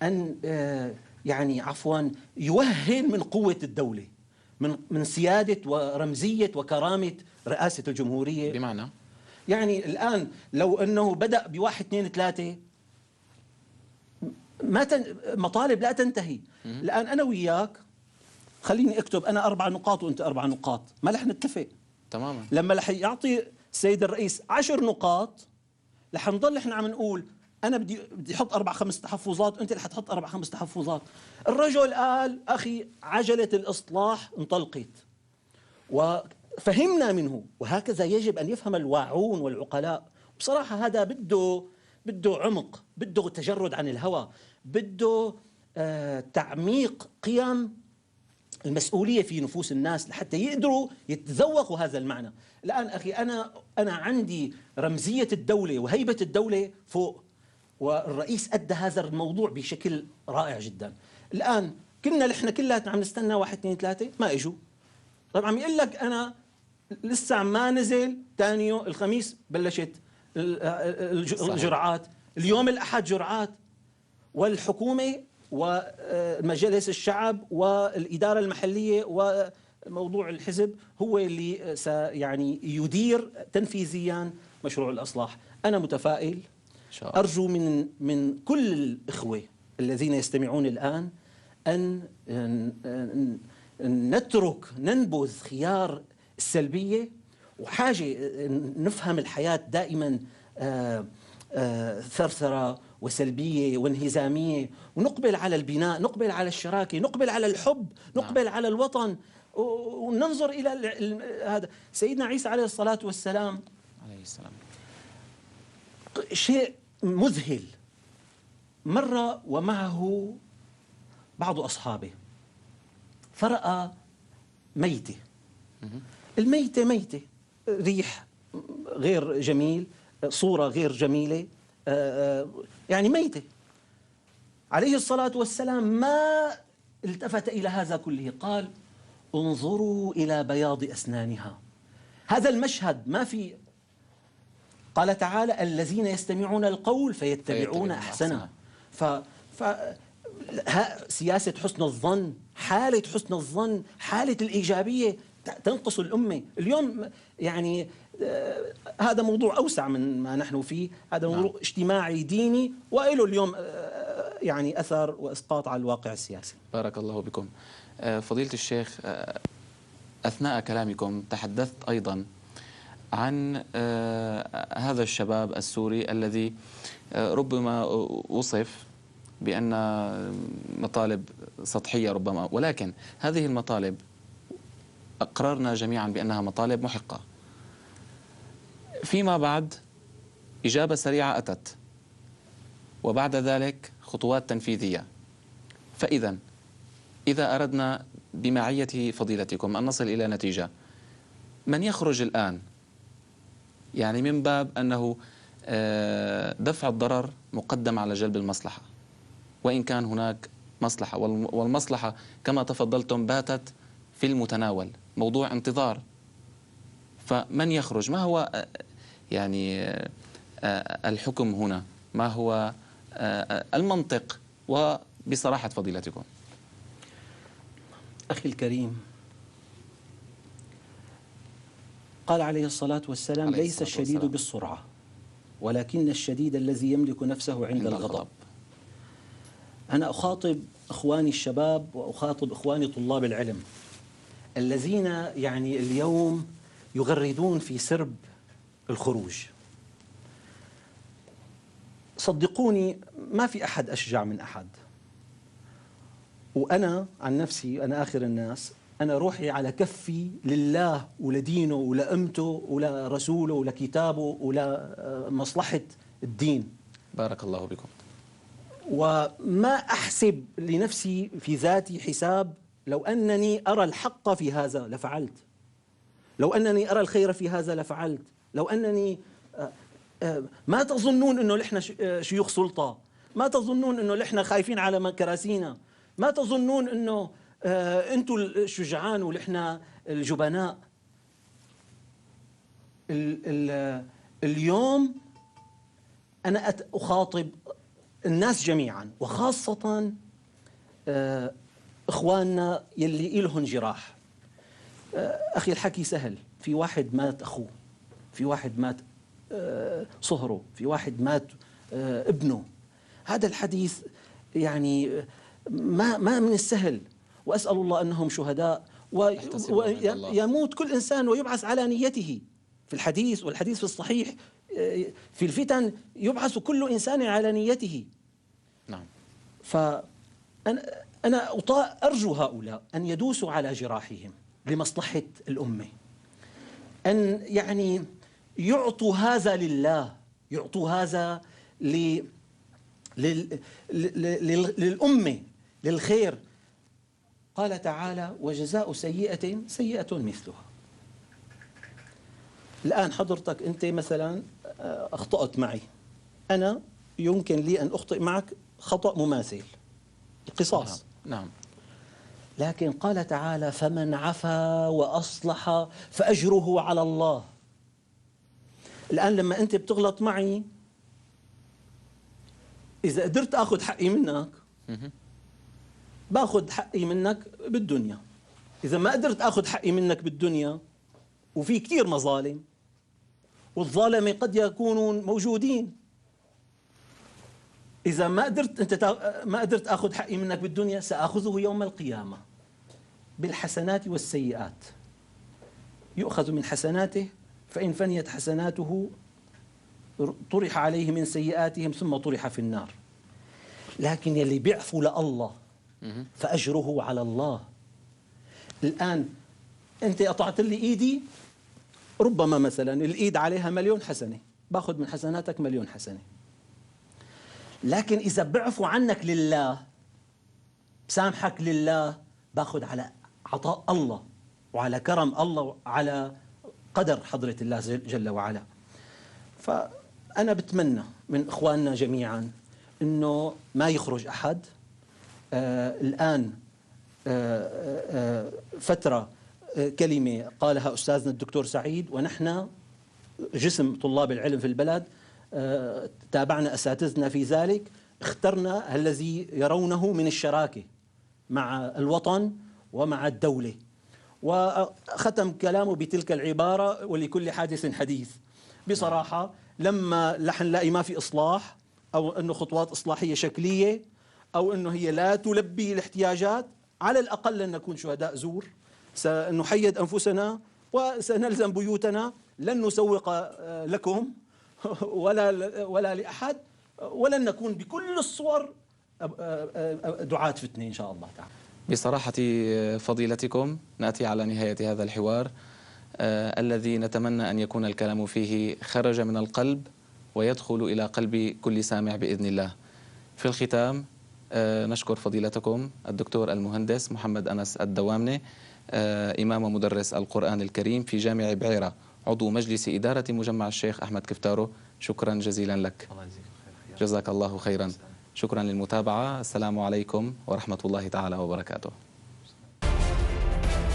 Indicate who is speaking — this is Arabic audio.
Speaker 1: أن يعني عفوا يوهن من قوة الدولة، من سيادة ورمزية وكرامة رئاسة الجمهورية.
Speaker 2: بمعنى
Speaker 1: يعني الآن لو أنه بدأ بواحد اثنين ثلاثة مطالب لا تنتهي. الآن أنا وياك خليني أكتب أنا 4 نقاط وأنت 4 نقاط، ما رح نتفق
Speaker 2: تماما.
Speaker 1: لما رح يعطي السيد الرئيس 10 نقاط رح نضل احنا عم نقول انا بدي احط 4 5 تحفظات وانت رح تحط 4 5 تحفظات. الرجل قال اخي عجلة الاصلاح انطلقت وفهمنا منه، وهكذا يجب ان يفهم الواعون والعقلاء. بصراحة هذا بده عمق، بده تجرد عن الهوى، بده تعميق قيم المسؤولية في نفوس الناس لحتى يقدروا يتذوقوا هذا المعنى. الآن أخي أنا عندي رمزية الدولة وهيبة الدولة فوق، والرئيس أدى هذا الموضوع بشكل رائع جدا. الآن كنا نحن كلاتنا عم نستنى 1 2 3 ما إجوا. طبعا عم يقول لك أنا لسه ما نزل، ثاني يوم الخميس بلشت الجرعات، اليوم الأحد جرعات، والحكومة ومجلس الشعب والإدارة المحلية وموضوع الحزب هو اللي يعني يدير تنفيذيا مشروع الإصلاح. أنا متفائل، أرجو من كل الإخوة الذين يستمعون الآن أن ننبذ خيار السلبية، وحاجة نفهم الحياة دائما ثرثرة وسلبية وانهزامية، ونقبل على البناء، نقبل على الشراكة، نقبل على الحب، نقبل على الوطن، وننظر إلى هذا. سيدنا عيسى عليه الصلاة والسلام شيء مذهل، مر ومعه بعض أصحابه فرأى ميتة. الميتة ميتة، ريح غير جميل، صورة غير جميلة، يعني ميتة. عليه الصلاة والسلام ما التفت إلى هذا كله، قال انظروا إلى بياض أسنانها. هذا المشهد ما في، قال تعالى الذين يستمعون القول فيتبعون أحسنه. سياسة حسن الظن، حالة حسن الظن، حالة الإيجابية تنقص الأمة اليوم. يعني هذا موضوع أوسع من ما نحن فيه، هذا موضوع اجتماعي ديني وإله اليوم يعني أثر وإسقاط على الواقع السياسي.
Speaker 2: بارك الله بكم. فضيلة الشيخ، أثناء كلامكم تحدثت أيضا عن هذا الشباب السوري الذي ربما وصف بأن مطالب سطحية ربما، ولكن هذه المطالب أقررنا جميعا بأنها مطالب محقة. فيما بعد إجابة سريعة أتت، وبعد ذلك خطوات تنفيذية. إذا أردنا بمعية فضيلتكم أن نصل إلى نتيجة، من يخرج الآن يعني من باب أنه دفع الضرر مقدم على جلب المصلحة، وإن كان هناك مصلحة، والمصلحة كما تفضلتم باتت في المتناول، موضوع انتظار. فمن يخرج؟ ما هو يعني الحكم هنا؟ ما هو المنطق؟ وبصراحة فضيلتكم.
Speaker 1: أخي الكريم، قال عليه الصلاة والسلام ليس الشديد بالسرعة ولكن الشديد الذي يملك نفسه عند الغضب. أنا أخاطب إخواني الشباب وأخاطب إخواني طلاب العلم الذين يعني اليوم يغردون في سرب الخروج. صدقوني ما في أحد أشجع من أحد، وأنا عن نفسي أنا آخر الناس، أنا روحي على كفي لله ولدينه ولأمته ولرسوله ولكتابه ولمصلحة الدين.
Speaker 2: بارك الله بكم.
Speaker 1: وما أحسب لنفسي في ذاتي حساب، لو أنني أرى الحق في هذا لفعلت، لو أنني أرى الخير في هذا لفعلت، لو أنني ما تظنون أنه نحن شيوخ سلطة، ما تظنون أنه نحن خايفين على كراسينا، ما تظنون أنه أنتم الشجعان ونحن الجبناء. اليوم أنا أخاطب الناس جميعا، وخاصة إخواننا يلي إلهم جراح. أخي الحكي سهل، في واحد مات أخوه، في واحد مات صهره، في واحد مات ابنه. هذا الحديث يعني ما من السهل، وأسأل الله أنهم شهداء ويموت كل إنسان ويبعث على نيته. في الحديث، والحديث في الصحيح، في الفتن يبعث كل إنسان على نيته.
Speaker 2: نعم.
Speaker 1: فأنا أرجو هؤلاء أن يدوسوا على جراحهم لمصلحة الأمة، أن يعني يعطوا هذا لله، يعطوا هذا للأمة، للخير. قال تعالى: وجزاء سيئة سيئة مثلها. الآن حضرتك أنت مثلا أخطأت معي، أنا يمكن لي أن أخطئ معك خطأ مماثل، القصاص.
Speaker 2: نعم.
Speaker 1: لكن قال تعالى: فمن عفا وأصلح فأجره على الله. الآن لما أنت بتغلط معي، إذا قدرت أخذ حقي منك باخذ حقي منك بالدنيا. إذا ما قدرت أخذ حقي منك بالدنيا، وفي كثير مظالم والظالمة قد يكونون موجودين، إذا ما قدرت أخذ حقي منك بالدنيا، سأخذه يوم القيامة بالحسنات والسيئات. يؤخذ من حسناته، فإن فنيت حسناته طرح عليه من سيئاتهم ثم طرح في النار. لكن يلي بيعفو لله فأجره على الله. الآن أنت قطعت لي إيدي، ربما مثلا الإيد عليها 1,000,000 حسنة، باخذ من حسناتك 1,000,000 حسنة. لكن إذا بعفو عنك لله، بسامحك لله، باخذ على عطاء الله وعلى كرم الله وعلى قدر حضرة الله جل وعلا. فأنا بتمنى من إخواننا جميعا أنه ما يخرج أحد. الآن فترة كلمة قالها أستاذنا الدكتور سعيد، ونحن جسم طلاب العلم في البلد تابعنا أساتذتنا في ذلك، اخترنا الذي يرونه من الشراكة مع الوطن ومع الدولة. وختم كلامه بتلك العبارة: ولكل حادث حديث. بصراحة لما نلاقي ما في إصلاح، أو أنه خطوات إصلاحية شكلية، أو أنه هي لا تلبي الاحتياجات، على الأقل لن نكون شهداء زور. سنحيد أنفسنا وسنلزم بيوتنا، لن نسوق لكم ولا لأحد، ولن نكون بكل الصور دعاة فتنة إن شاء الله تعالى.
Speaker 2: بصراحة فضيلتكم نأتي على نهاية هذا الحوار الذي نتمنى أن يكون الكلام فيه خرج من القلب ويدخل إلى قلب كل سامع بإذن الله. في الختام نشكر فضيلتكم الدكتور المهندس محمد أنس الدوامنة، إمام ومدرس القرآن الكريم في جامع بعيرة، عضو مجلس إدارة مجمع الشيخ أحمد كفتارو. شكرا جزيلا لك. جزاك الله خيرا. شكرا للمتابعة. السلام عليكم ورحمة الله تعالى وبركاته.